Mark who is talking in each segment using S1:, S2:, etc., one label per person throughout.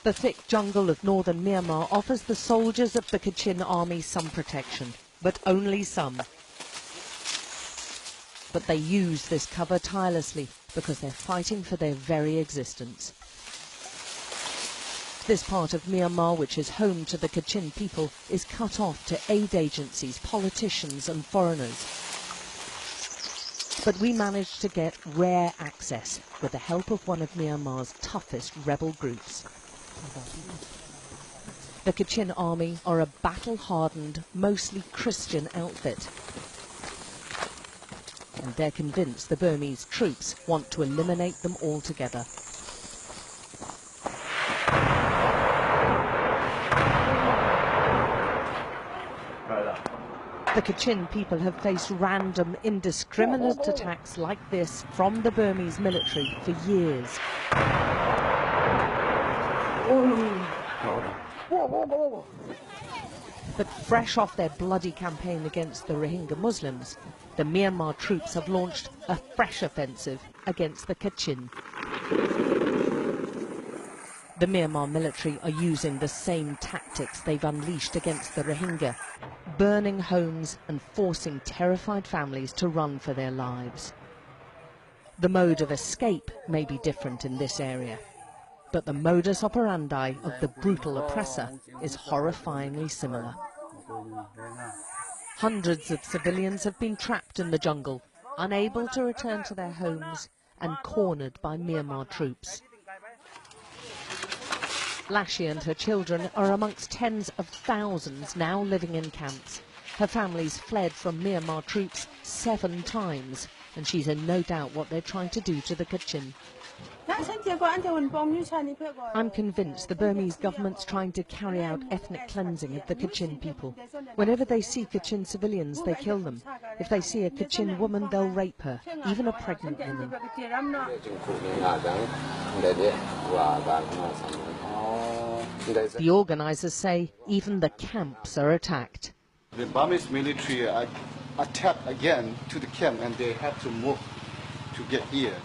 S1: The thick jungle of northern Myanmar offers the soldiers of the Kachin army some protection, but only some. But they use this cover tirelessly because they're fighting for their very existence. This part of Myanmar, which is home to the Kachin people, is cut off to aid agencies, politicians and foreigners. But we managed to get rare access with the help of one of Myanmar's toughest rebel groups. The Kachin army are a battle-hardened, mostly Christian outfit. And they're convinced the Burmese troops want to eliminate them altogether. The Kachin people have faced random, indiscriminate attacks like this from the Burmese military for years. But fresh off their bloody campaign against the Rohingya Muslims, the Myanmar troops have launched a fresh offensive against the Kachin. The Myanmar military are using the same tactics they've unleashed against the Rohingya, burning homes and forcing terrified families to run for their lives. The mode of escape may be different in this area, but the modus operandi of the brutal oppressor is horrifyingly similar. Hundreds of civilians have been trapped in the jungle, unable to return to their homes and cornered by Myanmar troops. Lashi and her children are amongst tens of thousands now living in camps. Her family's fled from Myanmar troops 7 times, and she's in no doubt what they're trying to do to the Kachin. I'm convinced the Burmese government's trying to carry out ethnic cleansing of the Kachin people. Whenever they see Kachin civilians, they kill them. If they see a Kachin woman, they'll rape her, even a pregnant woman. The organisers say even the camps are attacked.
S2: The Burmese military attacked again to the camp, and they have to move to get here.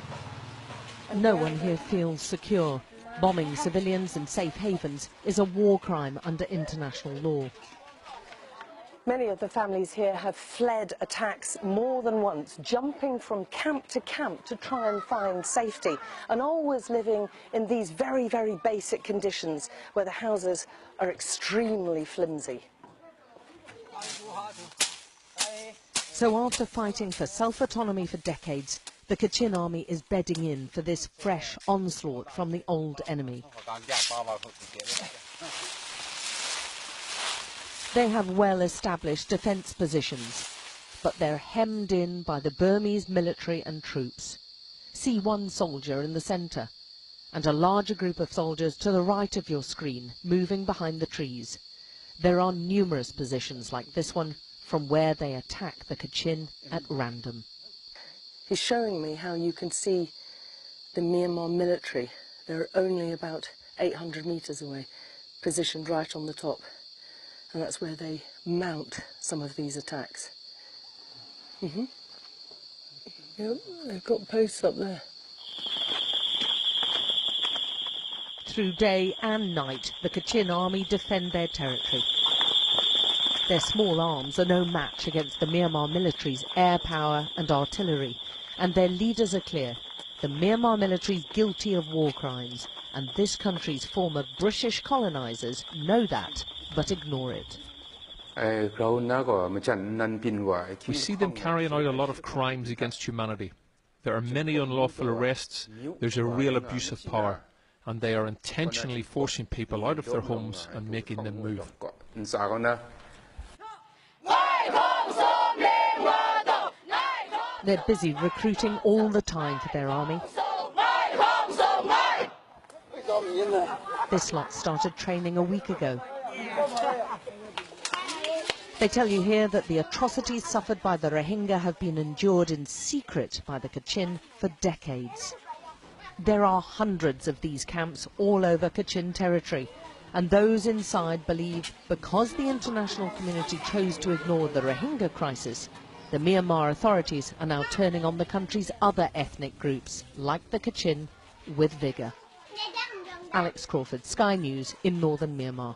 S1: No one here feels secure. Bombing civilians in safe havens is a war crime under international law.
S3: Many of the families here have fled attacks more than once, jumping from camp to try and find safety, and always living in these very, very basic conditions where the houses are extremely flimsy.
S1: So after fighting for self-autonomy for decades, the Kachin army is bedding in for this fresh onslaught from the old enemy. They have well-established defence positions, but they're hemmed in by the Burmese military and troops. See one soldier in the centre, and a larger group of soldiers to the right of your screen, moving behind the trees. There are numerous positions like this one, from where they attack the Kachin at random.
S3: He's showing me how you can see the Myanmar military. They're only about 800 metres away, positioned right on the top. And that's where they mount some of these attacks. Yep, they've got posts up there.
S1: Through day and night, the Kachin army defend their territory. Their small arms are no match against the Myanmar military's air power and artillery, and their leaders are clear. The Myanmar military is guilty of war crimes, and this country's former British colonisers know that, but ignore it.
S4: We see them carrying out a lot of crimes against humanity. There are many unlawful arrests, there's a real abuse of power, and they are intentionally forcing people out of their homes and making them move.
S1: They're busy recruiting all the time for their army. This lot started training a week ago. They tell you here that the atrocities suffered by the Rohingya have been endured in secret by the Kachin for decades. There are hundreds of these camps all over Kachin territory, and those inside believe because the international community chose to ignore the Rohingya crisis, the Myanmar authorities are now turning on the country's other ethnic groups, like the Kachin, with vigour. Alex Crawford, Sky News in northern Myanmar.